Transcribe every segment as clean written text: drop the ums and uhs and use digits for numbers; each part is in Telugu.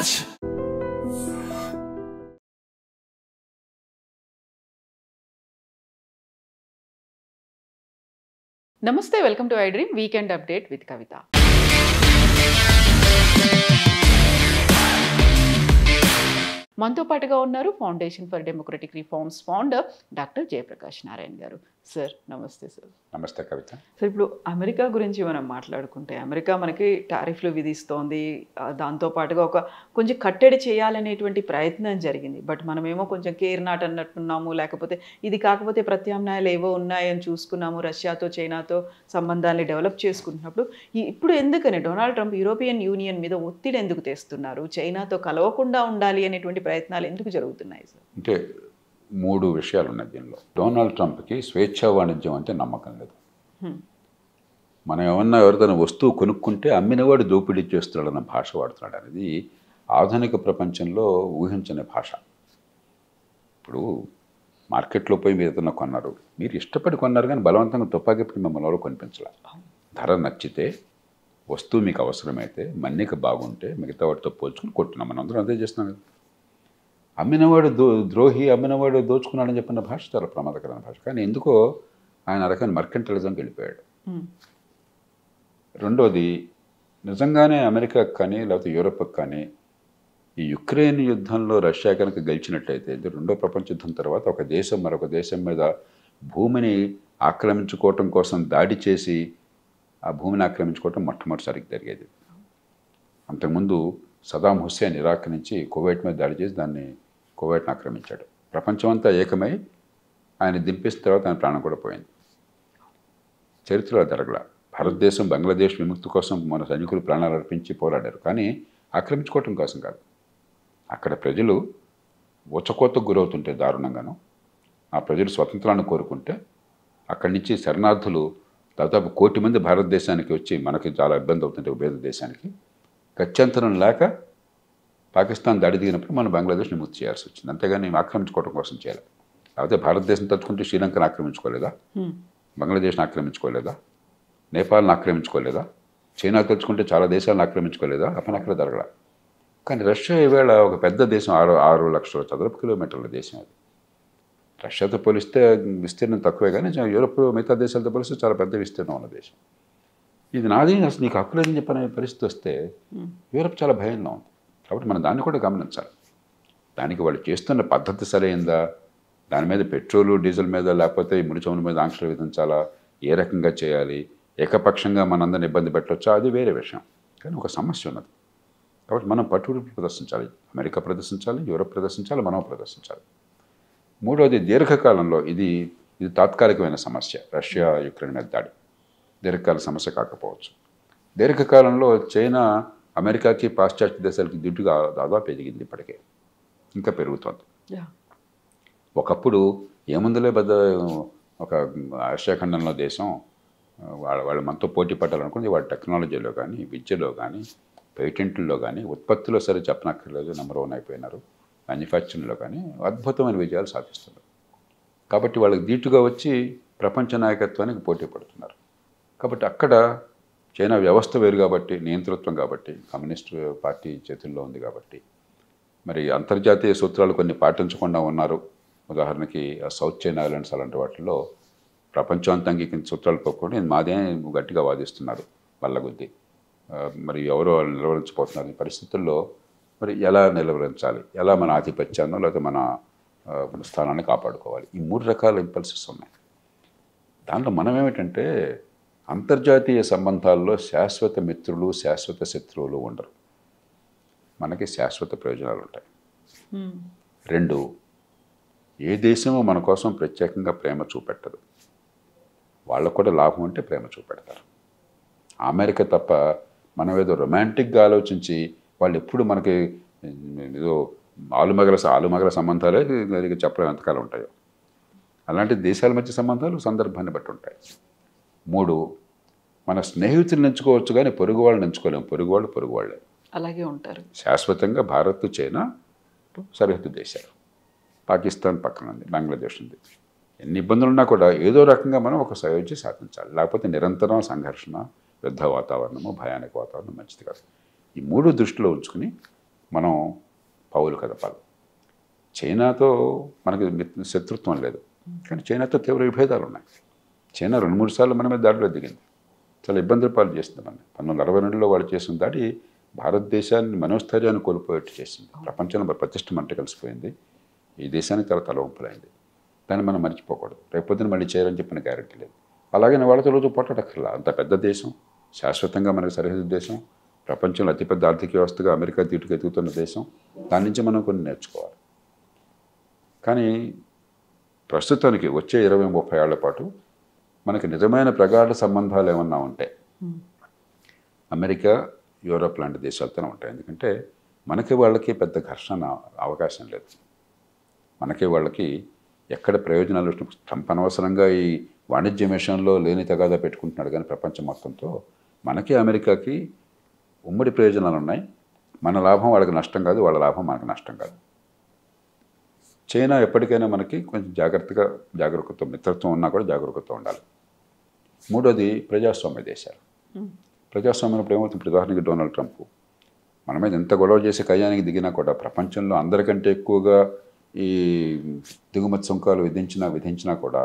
Raj. Namaste, welcome to iDream Weekend Update with Kavita. మనతో పాటుగా ఉన్నారు foundation for democratic reforms founder doctor Jayaprakash Narayana గారు. సార్ నమస్తే. సార్ నమస్తే కవిత. సార్ ఇప్పుడు అమెరికా గురించి మనం మాట్లాడుకుంటే అమెరికా మనకి టారిఫ్లు విధిస్తోంది, దాంతోపాటుగా కొంచెం కట్టడి చేయాలనేటువంటి ప్రయత్నం జరిగింది. బట్ మనమేమో కొంచెం కేర్ నాట్ అన్నట్టున్నాము, లేకపోతే ఇది కాకపోతే ప్రత్యామ్నాయాలు ఏవో ఉన్నాయని చూసుకున్నాము. రష్యాతో చైనాతో సంబంధాన్ని డెవలప్ చేసుకుంటున్నప్పుడు ఇప్పుడు ఎందుకని డొనాల్డ్ ట్రంప్ యూరోపియన్ యూనియన్ మీద ఒత్తిడి ఎందుకు తెస్తున్నారు? చైనాతో కలవకుండా ఉండాలి అనేటువంటి ప్రయత్నాలు ఎందుకు జరుగుతున్నాయి సార్? అంటే మూడు విషయాలు ఉన్నాయి దీనిలో. డొనాల్డ్ ట్రంప్కి స్వేచ్ఛా వాణిజ్యం అంటే నమ్మకం లేదు. మనం ఏమన్నా ఎవరిదైనా వస్తువు కొనుక్కుంటే అమ్మినవాడు దోపిడీ చేస్తున్నాడన్న భాష వాడుతున్నాడు. అనేది ఆధునిక ప్రపంచంలో ఊహించని భాష. ఇప్పుడు మార్కెట్లో పోయి మీరు ఏదైనా కొన్నారు, మీరు ఇష్టపడి కొన్నారు, కానీ బలవంతంగా తుపాకీ పెట్టి మిమ్మల్ని ఎవరో కొనిపించాలి. ధర నచ్చితే, వస్తువు మీకు అవసరమైతే, మన్నిక బాగుంటే మిగతా వాటితో పోల్చుకుని కొట్టున్నాం. మనం అందరం అదే చేస్తున్నాం కదా. అమ్మినవాడు ద్రోహి, అమ్మినవాడు దోచుకున్నాడని చెప్పిన భాష చాలా ప్రమాదకరమైన భాష. కానీ ఎందుకో ఆయన రకమైన మర్కెంటలిజంకి వెళ్ళిపోయాడు. రెండోది, నిజంగానే అమెరికాకు కానీ లేకపోతే యూరోప్కి కానీ ఈ యుక్రెయిన్ యుద్ధంలో రష్యా కనుక గెలిచినట్టయితే, రెండో ప్రపంచ యుద్ధం తర్వాత ఒక దేశం మరొక దేశం మీద భూమిని ఆక్రమించుకోవటం కోసం దాడి చేసి ఆ భూమిని ఆక్రమించుకోవటం మొట్టమొదటిసారికి జరిగేది. అంతకుముందు సదాం హుస్సేన్ ఇరాక్ నుంచి కువైట్ మీద దాడి చేసి కువైట్ని ఆక్రమించాడు. ప్రపంచమంతా ఏకమై ఆయన దింపేసిన తర్వాత ఆయన ప్రాణం కూడా పోయింది. చరిత్రలో జరగల. భారతదేశం బంగ్లాదేశ్ విముక్తి కోసం మన సైనికులు ప్రాణాలు అర్పించి పోరాడారు, కానీ ఆక్రమించుకోవటం కోసం కాదు. అక్కడ ప్రజలు ఉచకోతకు గురవుతుంటే దారుణంగాను, ఆ ప్రజలు స్వతంత్రాన్ని కోరుకుంటే అక్కడి నుంచి శరణార్థులు దాదాపు 1 కోటి మంది భారతదేశానికి వచ్చి మనకి చాలా ఇబ్బంది అవుతుంటే ఉభయ దేశానికి గత్యంతరం లేక పాకిస్తాన్ దాడి దిగినప్పుడు మనం బంగ్లాదేశ్ని ముక్తి చేయాల్సి వచ్చింది. అంతేగాని ఆక్రమించుకోవడం కోసం చేయాలి. లేకపోతే భారతదేశం తలుచుకుంటే శ్రీలంకను ఆక్రమించుకోలేదా, బంగ్లాదేశ్ని ఆక్రమించుకోలేదా, నేపాల్ని ఆక్రమించుకోలేదా, చైనా తలుచుకుంటే చాలా దేశాలను ఆక్రమించుకోలేదా? అప్పుడు అక్కడ జరగల. కానీ రష్యా ఈవేళ ఒక పెద్ద దేశం, 6 లక్షల చదరపు కిలోమీటర్ల దేశం. అది రష్యాతో పోలిస్తే విస్తీర్ణం తక్కువే, కానీ యూరోప్ మిగతా దేశాలతో పోలిస్తే చాలా పెద్ద విస్తీర్ణం ఉన్న దేశం. ఇది నాది, అసలు నీకు హక్కు లేదని చెప్పిన పరిస్థితి వస్తే యూరోప్ చాలా భయంగా ఉంది. కాబట్టి మనం దాన్ని కూడా గమనించాలి. దానికి వాళ్ళు చేస్తున్న పద్ధతి సరైందా, దాని మీద పెట్రోలు డీజిల్ మీద లేకపోతే ఈ ముడి చమురు మీద ఆంక్షలు విధించాలా, ఏ రకంగా చేయాలి, ఏకపక్షంగా మనందరిని ఇబ్బంది పెట్టవచ్చా, అది వేరే విషయం. కానీ ఒక సమస్య ఉన్నది. కాబట్టి మనం పట్టుబడి ప్రదర్శించాలి. అమెరికా ప్రదర్శించాలి, యూరోప్ ప్రదర్శించాలి, మనం ప్రదర్శించాలి. మూడవది, దీర్ఘకాలంలో ఇది తాత్కాలికమైన సమస్య. రష్యా యుక్రెయిన్ మీద దాడి దీర్ఘకాల సమస్య కాకపోవచ్చు. దీర్ఘకాలంలో చైనా అమెరికాకి పాశ్చాత్య దేశాలకి దిట్టుగా దాదాపు ఎదిగింది. ఇప్పటికే ఇంకా పెరుగుతోంది. ఒకప్పుడు ఏముందులే పెద్ద ఒక ఆసియా ఖండంలో దేశం వాళ్ళు మనతో పోటీ పడాలనుకుంది. వాళ్ళ టెక్నాలజీలో కానీ, విద్యలో కానీ, పేటెంట్లలో కానీ, ఉత్పత్తిలో సరే చెప్పనక్కర్లేదు, నెంబర్ 1 అయిపోయినారు. మ్యానుఫ్యాక్చరింగ్లో కానీ అద్భుతమైన విజయాలు సాధిస్తున్నారు. కాబట్టి వాళ్ళకి ధీటుగా వచ్చి ప్రపంచ నాయకత్వానికి పోటీ పడుతున్నారు. కాబట్టి అక్కడ చైనా వ్యవస్థ వేరు కాబట్టి, నియంతృత్వం కాబట్టి, కమ్యూనిస్ట్ పార్టీ చేతుల్లో ఉంది కాబట్టి, మరి అంతర్జాతీయ సూత్రాలు కొన్ని పాటించకుండా ఉన్నారు. ఉదాహరణకి సౌత్ చైనా ఐలాండ్స్ అలాంటి వాటిల్లో ప్రపంచమంతా అంగీకరించిన సూత్రాలు పోకుండా మాదే గట్టిగా వాదిస్తున్నారు వల్లగుద్ది. మరి ఎవరో నిలవరించిపోతున్నారు. ఈ పరిస్థితుల్లో మరి ఎలా నిలవరించాలి, ఎలా మన ఆధిపత్యాన్ని లేకపోతే మన స్థానాన్ని కాపాడుకోవాలి, ఈ 3 రకాల ఇంపల్సెస్ ఉన్నాయి. దాంట్లో మనం ఏమిటంటే, అంతర్జాతీయ సంబంధాల్లో శాశ్వత మిత్రులు, శాశ్వత శత్రువులు ఉండరు. మనకి శాశ్వత ప్రయోజనాలు ఉంటాయి. 2, ఏ దేశమో మన కోసం ప్రత్యేకంగా ప్రేమ చూపెట్టదు. వాళ్ళకు కూడా లాభం ఉంటే ప్రేమ చూపెడతారు. అమెరికా తప్ప మనం ఏదో రొమాంటిక్గా ఆలోచించి వాళ్ళు ఎప్పుడు మనకి ఏదో ఆలుమగల సంబంధాలే చెప్పడం ఎంతకాలం ఉంటాయో, అలాంటి దేశాల మధ్య సంబంధాలు సందర్భాన్ని బట్టి ఉంటాయి. 3, మన స్నేహితులను ఎంచుకోవచ్చు కానీ పొరుగు వాళ్ళని ఎంచుకోలేము. పొరుగు వాళ్ళే అలాగే ఉంటారు. శాశ్వతంగా భారత్, చైనా సరిహద్దు దేశాలు, పాకిస్తాన్ పక్కన ఉంది, బంగ్లాదేశ్ ఉంది. ఎన్ని ఇబ్బందులు ఉన్నా కూడా ఏదో రకంగా మనం ఒక సయోధ్య సాధించాలి. లేకపోతే నిరంతరం సంఘర్షణ, యుద్ధ వాతావరణము, భయానక వాతావరణం మంచిది కాదు. ఈ 3 దృష్టిలో ఉంచుకుని మనం పావులు కదపాలి. చైనాతో మనకి శత్రుత్వం లేదు, కానీ చైనాతో తీవ్ర విభేదాలు ఉన్నాయి. చైనా 2-3 సార్లు మన మీద దాడిలో దిగింది, చాలా ఇబ్బందుల పాలు చేసింది. మన 1962లో వాళ్ళు చేసిన దాడి భారతదేశాన్ని మనోస్థైర్యాన్ని కోల్పోయేట్టు చేసింది. ప్రపంచంలో ప్రతిష్ట మంట కలిసిపోయింది. ఈ దేశానికి చాలా తలవంపులైంది. దాన్ని మనం మర్చిపోకూడదు. రేపొద్దున మళ్ళీ చేయరని చెప్పిన గ్యారెంటీ లేదు. అలాగే వాళ్ళతో రోజు పోటాడక్కర్లా. అంత పెద్ద దేశం, శాశ్వతంగా మనకి సరిహద్దు దేశం, ప్రపంచంలో అతిపెద్ద ఆర్థిక వ్యవస్థగా అమెరికా తీటుకు ఎదుగుతున్న దేశం. దాని నుంచి మనం కొన్ని నేర్చుకోవాలి. కానీ ప్రస్తుతానికి వచ్చే 20-30 ఏళ్ల పాటు మనకి నిజమైన ప్రగాఢ సంబంధాలు ఏమన్నా ఉంటే అమెరికా, యూరోప్ లాంటి దేశాలతోనే ఉంటాయి. ఎందుకంటే మనకి వాళ్ళకి పెద్ద ఘర్షణ అవకాశం లేదు. మనకి వాళ్ళకి ఎక్కడ ప్రయోజనాలు ట్రంప్ అనవసరంగా ఈ వాణిజ్య విషయంలో లేని తగాదా పెట్టుకుంటున్నాడు, కానీ ప్రపంచం మొత్తంతో మనకి అమెరికాకి ఉమ్మడి ప్రయోజనాలు ఉన్నాయి. మన లాభం వాళ్ళకి నష్టం కాదు, వాళ్ళ లాభం మనకు నష్టం కాదు. చైనా ఎప్పటికైనా మనకి కొంచెం జాగరూకత, మిత్రత్వం ఉన్నా కూడా జాగరూకత ఉండాలి. మూడోది ప్రజాస్వామ్య దేశాలు. ప్రజాస్వామ్యం ఇప్పుడు ఏమవుతుంది? ఉదాహరణకి డొనాల్డ్ ట్రంప్ మన మీద ఎంత గొడవ చేసి కయ్యానికి దిగినా కూడా ప్రపంచంలో అందరికంటే ఎక్కువగా ఈ దిగుమతి సుంకాలు విధించినా కూడా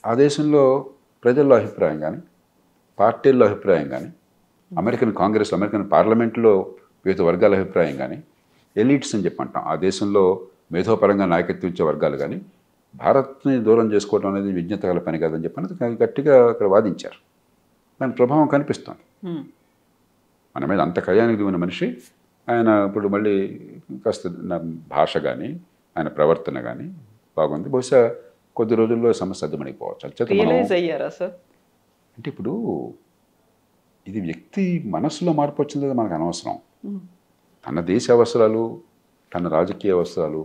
ఆ దేశంలో ప్రజల్లో అభిప్రాయం కానీ, పార్టీల్లో అభిప్రాయం కానీ, అమెరికన్ కాంగ్రెస్, అమెరికన్ పార్లమెంట్లో వివిధ వర్గాల అభిప్రాయం కానీ, ఎలీట్స్ అని చెప్పి అంటాం, ఆ దేశంలో మేధోపరంగా నాయకత్వం ఇచ్చే వర్గాలు కానీ భారత్ని దూరం చేసుకోవడం అనేది విజ్ఞత గల పని కాదని చెప్పి గట్టిగా అక్కడ వాదించారు. దాని ప్రభావం కనిపిస్తుంది. మన మీద అంత కయ్యానికి దిగిన మనిషి ఆయన ఇప్పుడు మళ్ళీ కాస్త భాష కానీ ఆయన ప్రవర్తన కానీ బాగుంది. బహుశా కొద్ది రోజుల్లో సమస్య సద్దుమణిపోవచ్చు. రియలైజ్ అయ్యారా సార్? అంటే ఇప్పుడు ఇది వ్యక్తి మనసులో మార్పు వచ్చింది కదా మనకు అనవసరం. తన దేశ అవసరాలు, తన రాజకీయ అవసరాలు,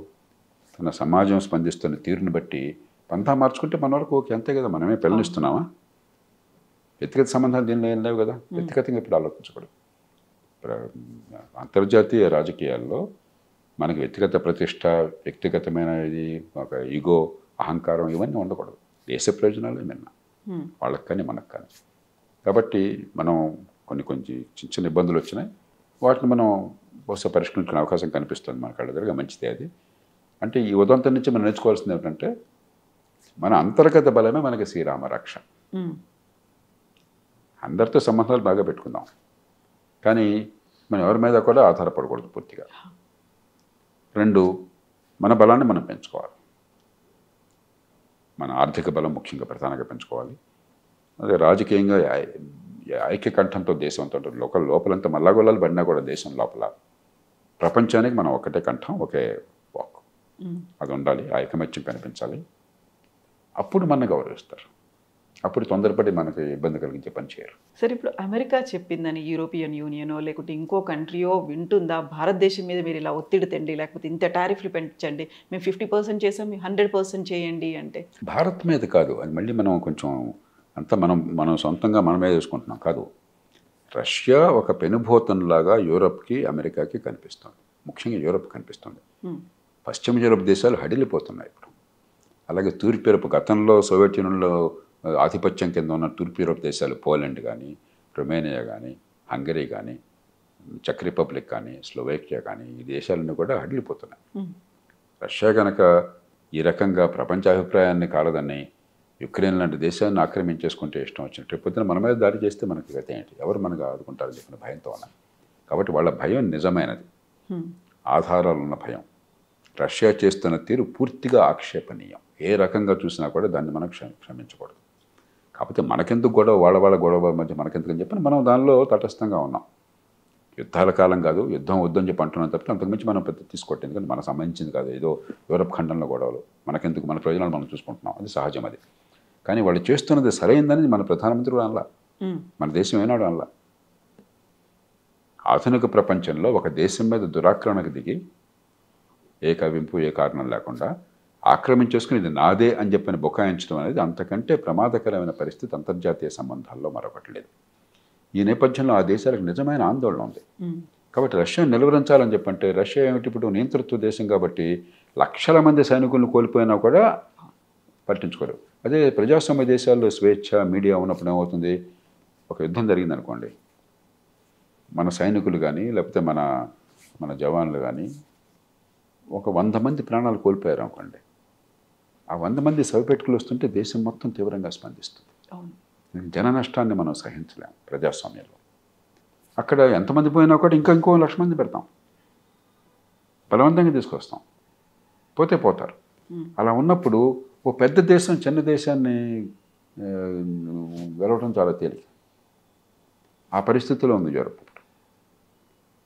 తన సమాజం స్పందిస్తున్న తీరుని బట్టి పంతా మార్చుకుంటే మన వరకు ఓకే, అంతే కదా. మనమే పిల్లనిస్తున్నామా? వ్యక్తిగత సంబంధాలు దీనిలో ఏం లేవు కదా. వ్యక్తిగతంగా ఇప్పుడు ఆలోచించకూడదు. అంతర్జాతీయ రాజకీయాల్లో మనకి వ్యక్తిగత ప్రతిష్ట, వ్యక్తిగతమైనది, ఒక ఈగో, అహంకారం ఇవన్నీ ఉండకూడదు. దేశ ప్రయోజనాలు ఏమన్నా వాళ్ళకి కానీ మనకు కానీ. కాబట్టి మనం కొన్ని చిన్న ఇబ్బందులు వచ్చినాయి, వాటిని మనం బహుశా పరిష్కరించుకునే అవకాశం కనిపిస్తుంది మన కళ్ళ దగ్గర. మంచిదే అది. అంటే ఈ ఉదంతం నుంచి మనం నేర్చుకోవాల్సింది ఏమిటంటే మన అంతర్గత బలమే మనకి శ్రీరామ రక్ష. అందరితో సంబంధాలు బాగా పెట్టుకుందాం, కానీ మనం ఎవరి మీద కూడా ఆధారపడకూడదు పూర్తిగా. 2, మన బలాన్ని మనం పెంచుకోవాలి. మన ఆర్థిక బలం ముఖ్యంగా ప్రధానంగా పెంచుకోవాలి. అదే రాజకీయంగా ఐక్యకంఠంతో దేశంతో లోపలంతా మల్లాగొల్లాలు పడినా కూడా దేశం లోపల ప్రపంచానికి మనం ఒకటే కంఠం, ఒకే వాక్, అది ఉండాలి. ఆ ఐకమత్యం కనిపించాలి. అప్పుడు మన గౌరవిస్తారు. అప్పుడు తొందరపడి మనకి ఇబ్బంది కలిగించే పని చేయరు. సరే, ఇప్పుడు అమెరికా చెప్పిందని యూరోపియన్ యూనియనో లేకుంటే ఇంకో కంట్రీయో వింటుందా? భారతదేశం మీద మీరు ఇలా ఒత్తిడి తెండి, లేకపోతే ఇంత టారిఫ్లు పెంచండి, మేము 50% చేసాం, మీరు 100% చేయండి అంటే? భారత్ మీద కాదు, అది మళ్ళీ మనం కొంచెం అంతా మనం సొంతంగా మనమే చేసుకుంటున్నాం కాదు. రష్యా ఒక పెనుభూతంలాగా యూరోప్కి, అమెరికాకి కనిపిస్తుంది. ముఖ్యంగా యూరోప్ కనిపిస్తుంది. పశ్చిమ యూరోప్ దేశాలు హడిలిపోతున్నాయి ఇప్పుడు. అలాగే తూర్పు యూరోప్, గతంలో సోవియట్ యూనియన్లో ఆధిపత్యం కింద ఉన్న తూర్పు యూరోప్ దేశాలు, పోలాండ్ కానీ, రొమేనియా కానీ, హంగరీ కానీ, చెక్ రిపబ్లిక్ కానీ, స్లోవేకియా కానీ, ఈ దేశాలన్నీ కూడా హడిలిపోతున్నాయి. రష్యా కనుక ఈ రకంగా ప్రపంచ అభిప్రాయాన్ని కాలదని యుక్రెయిన్ లాంటి దేశాన్ని ఆక్రమించేసుకుంటే ఇష్టం వచ్చినట్టు పొద్దున మన మీద దాడి చేస్తే మనకి గతి ఏంటి? ఎవరు మనకు ఆదుకుంటారని చెప్పిన భయంతో ఉన్నాయి. కాబట్టి వాళ్ళ భయం నిజమైనది, ఆధారాలు ఉన్న భయం. రష్యా చేస్తున్న తీరు పూర్తిగా ఆక్షేపణీయం. ఏ రకంగా చూసినా కూడా దాన్ని మనం క్షమించకూడదు. కాకపోతే మనకెందుకు గొడవ, వాళ్ళ గొడవ మధ్య మనకెందుకని చెప్పి మనం దానిలో తటస్థంగా ఉన్నాం. యుద్ధాల కాలం కాదు, యుద్ధం వద్దని చెప్పి అంటున్నాం తప్ప అంతకుమించి మనం పెద్ద తీసుకోవట్లేదు. ఎందుకంటే మనకు సంబంధించింది కాదు, ఏదో యూరప్ ఖండంలో గొడవలు. మనకెందుకు, మన ప్రయోజనాలు మనం చూసుకుంటున్నాం, అది సహజం. అది కానీ వాళ్ళు చేస్తున్నది సరైందని మన ప్రధానమంత్రి కూడా అనలా, మన దేశం ఏనాడు అనలా. ఆధునిక ప్రపంచంలో ఒక దేశం మీద దురాక్రమణకు దిగి ఏ కవింపు, ఏ కారణం లేకుండా ఆక్రమించేసుకుని ఇది నాదే అని చెప్పని బుకాయించడం అనేది అంతకంటే ప్రమాదకరమైన పరిస్థితి అంతర్జాతీయ సంబంధాల్లో మరొకటి లేదు. ఈ నేపథ్యంలో ఆ దేశాలకు నిజమైన ఆందోళన ఉంది. కాబట్టి రష్యా నిలువరించాలని చెప్పంటే, రష్యా ఏమిటి ఇప్పుడు నియంతృత్వ దేశం కాబట్టి లక్షల మంది సైనికులను కోల్పోయినా కూడా పట్టించుకోరు. అదే ప్రజాస్వామ్య దేశాల్లో స్వేచ్ఛ, మీడియా ఉన్నప్పుడు ఏమవుతుంది? ఒక యుద్ధం జరిగిందనుకోండి, మన సైనికులు కానీ లేకపోతే మన మన జవాన్లు కానీ ఒక 100 మంది ప్రాణాలు కోల్పోయారు అనుకోండి, ఆ 100 మంది శవపేటికలు వస్తుంటే దేశం మొత్తం తీవ్రంగా స్పందిస్తుంది. జన నష్టాన్ని మనం సహించలేం ప్రజాస్వామ్యంలో. అక్కడ ఎంతమంది పోయినా కూడా ఇంకో 1,00,000 మంది పెడతాం, బలవంతంగా తీసుకొస్తాం, పోతే పోతారు. అలా ఉన్నప్పుడు ఓ పెద్ద దేశం చిన్న దేశాన్ని గెలవడం చాలా తేలిక. ఆ పరిస్థితిలో ఉంది యూరప్ ఇప్పుడు.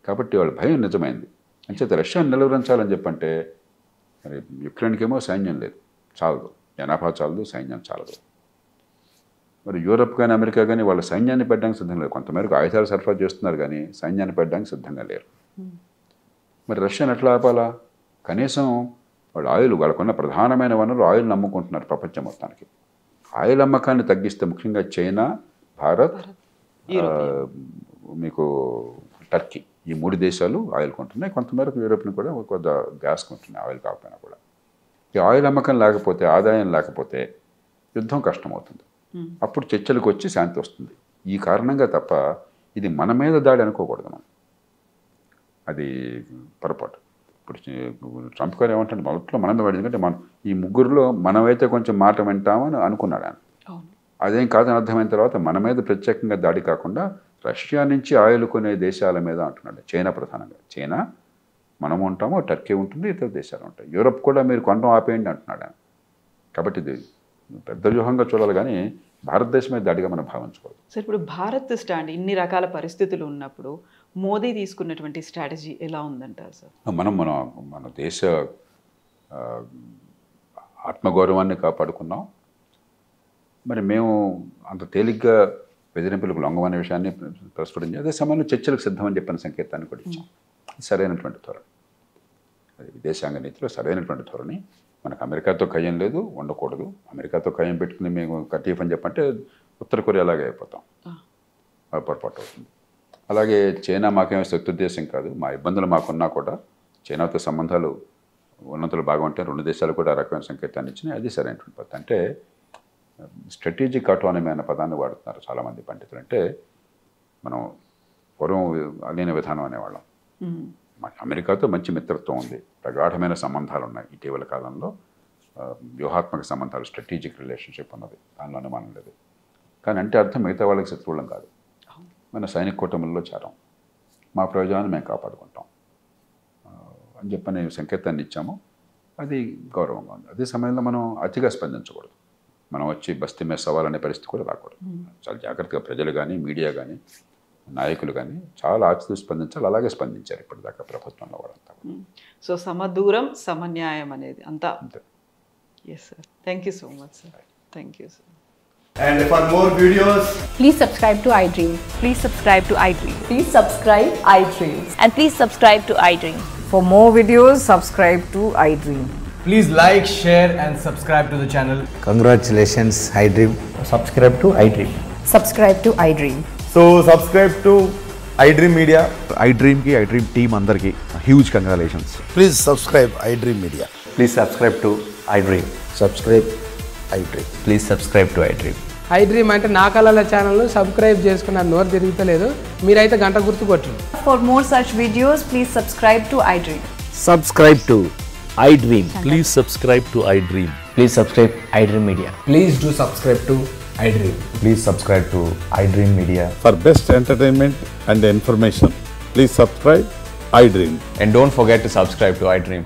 కాబట్టి వాళ్ళ భయం నిజమైంది. అంచేత రష్యాని నిలువరించాలని చెప్పంటే మరి యుక్రెయిన్కి ఏమో సైన్యం లేదు, చాలదు, జనాభా చాలదు, సైన్యం చాలదు. మరి యూరప్ కానీ అమెరికా కానీ వాళ్ళ సైన్యాన్ని పెట్టడానికి సిద్ధంగా లేదు. కొంతమేరకు ఆయుధాలు సరఫరా చేస్తున్నారు కానీ సైన్యాన్ని పెట్టడానికి సిద్ధంగా లేరు. మరి రష్యాని ఎట్లా ఆపాలా? కనీసం వాళ్ళు ఆయిల్, వాళ్ళకున్న ప్రధానమైన వనరు ఆయిల్ని అమ్ముకుంటున్నారు ప్రపంచం మొత్తానికి. ఆయిల్ అమ్మకాన్ని తగ్గిస్తే ముఖ్యంగా చైనా, భారత్, మీకు టర్కీ, ఈ 3 దేశాలు ఆయిల్ కొంటున్నాయి. కొంతమేరకు యూరోప్ని కూడా కొంత గ్యాస్ కొంటున్నాయి, ఆయిల్ కాకపోయినా కూడా. ఈ ఆయిల్ అమ్మకం లేకపోతే, ఆదాయం లేకపోతే యుద్ధం కష్టమవుతుంది. అప్పుడు చర్చలకు వచ్చి శాంతి వస్తుంది. ఈ కారణంగా తప్ప ఇది మన మీద దాడి అనుకోకూడదు మనం. అది పొరపాటు. ఇప్పుడు ట్రంప్ గారు ఏమంటాడు, మొదట్లో మన మీద పడింది. ఎందుకంటే మనం ఈ ముగ్గురులో మనమైతే కొంచెం మాట వింటామని అనుకున్నాడు ఆయన. అదేం కాదని అర్థమైన తర్వాత మన మీద ప్రత్యేకంగా దాడి కాకుండా రష్యా నుంచి ఆయిల్ కొనే దేశాల మీద అంటున్నాడు. చైనా ప్రధానంగా. చైనా, మనం ఉంటాము, టర్కీ ఉంటుంది, ఇతర దేశాలు ఉంటాయి. యూరప్ కూడా మీరు కొనడం ఆపేయండి అంటున్నాడు ఆయన. కాబట్టి ఇది పెద్ద వ్యూహంగా చూడాలి కానీ భారతదేశం మీద దాడిగా మనం భావించకూడదు. సార్, ఇప్పుడు భారత్ స్టాండ్ ఇన్ని రకాల పరిస్థితులు ఉన్నప్పుడు మోదీ తీసుకున్నటువంటి స్ట్రాటజీ ఎలా ఉందంటారు సార్? మన దేశ ఆత్మగౌరవాన్ని కాపాడుకున్నాం. మరి మేము అంత తేలిగ్గా బెదిరింపులకు లొంగమనే విషయాన్ని ప్రస్ఫుటించి అదే సమయంలో చర్చలకు సిద్ధమని చెప్పిన సంకేతాన్ని కూడా ఇచ్చాం. సరైనటువంటి ధోరణి, అది విదేశాంగ నీతిలో సరైనటువంటి ధోరణి. మనకు అమెరికాతో కయ్యం లేదు, ఉండకూడదు. అమెరికాతో కయ్యం పెట్టుకుని మేము కటీఫ్ అని చెప్పంటే ఉత్తర కొరియా అలాగే అయిపోతాం, పొరపాటు అవుతుంది. అలాగే చైనా మాకేమో శత్రు దేశం కాదు, మా ఇబ్బందులు మాకున్నా కూడా చైనాతో సంబంధాలు ఉన్నతులు బాగా ఉంటే 2 దేశాలు కూడా ఆ రకమైన సంకేతాన్ని ఇచ్చినాయి. అది సరైనటువంటి పద్ధతి. అంటే స్ట్రాటజిక్ ఆటోనమీ అనే పదాన్ని వాడుతున్నారు చాలామంది పండితులు. అంటే మనం పూర్వం అలీన విధానం అనేవాళ్ళం. అమెరికాతో మంచి మిత్రత్వం ఉంది, ప్రగాఢమైన సంబంధాలు ఉన్నాయి. ఇటీవల కాలంలో వ్యూహాత్మక సంబంధాలు, స్ట్రాటజిక్ రిలేషన్షిప్ ఉన్నది, దానిలో అనుమానం లేదు. కానీ అంటే అర్థం మిగతా వాళ్ళకి శత్రువులం కాదు. మన సైనిక కూటమిల్లో చేరాం, మా ప్రయోజనాన్ని మేము కాపాడుకుంటాం అని చెప్పని సంకేతాన్ని ఇచ్చాము. అది గౌరవంగా ఉంది. అదే సమయంలో మనం అతిగా స్పందించకూడదు. మనం వచ్చి బస్తీ మీద సవాలనే పరిస్థితి కూడా రాకూడదు. చాలా జాగ్రత్తగా ప్రజలు కానీ, మీడియా కానీ, నాయకులు కానీ చాలా ఆచితూ స్పందించాలి. అలాగే స్పందించారు ఇప్పటిదాకా ప్రభుత్వంలో వాళ్ళంతా. సో సమదూరం సమన్యాయం అనేది అంతా. Yes sir, thank you so much sir. Thank you sir. And for more videos, please subscribe to iDream. Please subscribe to iDream. Please subscribe iDream. And please subscribe to iDream. For more videos, subscribe to iDream. please like, share and subscribe to the channel. Congratulations, iDream. Subscribe to iDream. Subscribe to iDream. So subscribe to iDream Media. iDream ki iDream team andarki huge congratulations. Please subscribe iDream Media. Please subscribe to iDream. Subscribe iDream. Please subscribe to iDream. iDream అంటే నా కళల ఛానల్ను సబ్స్క్రైబ్ చేసుకున్న నోరు తిరుగుతలేదు, మీరైతే గంట గుర్తు కొట్టండి. For more such videos, please subscribe to iDream. Subscribe to iDream. Please subscribe to iDream. Please subscribe iDream Media. Please do subscribe to iDream. Please subscribe to iDream Media. For best entertainment and information, please subscribe iDream. And don't forget to subscribe to iDream.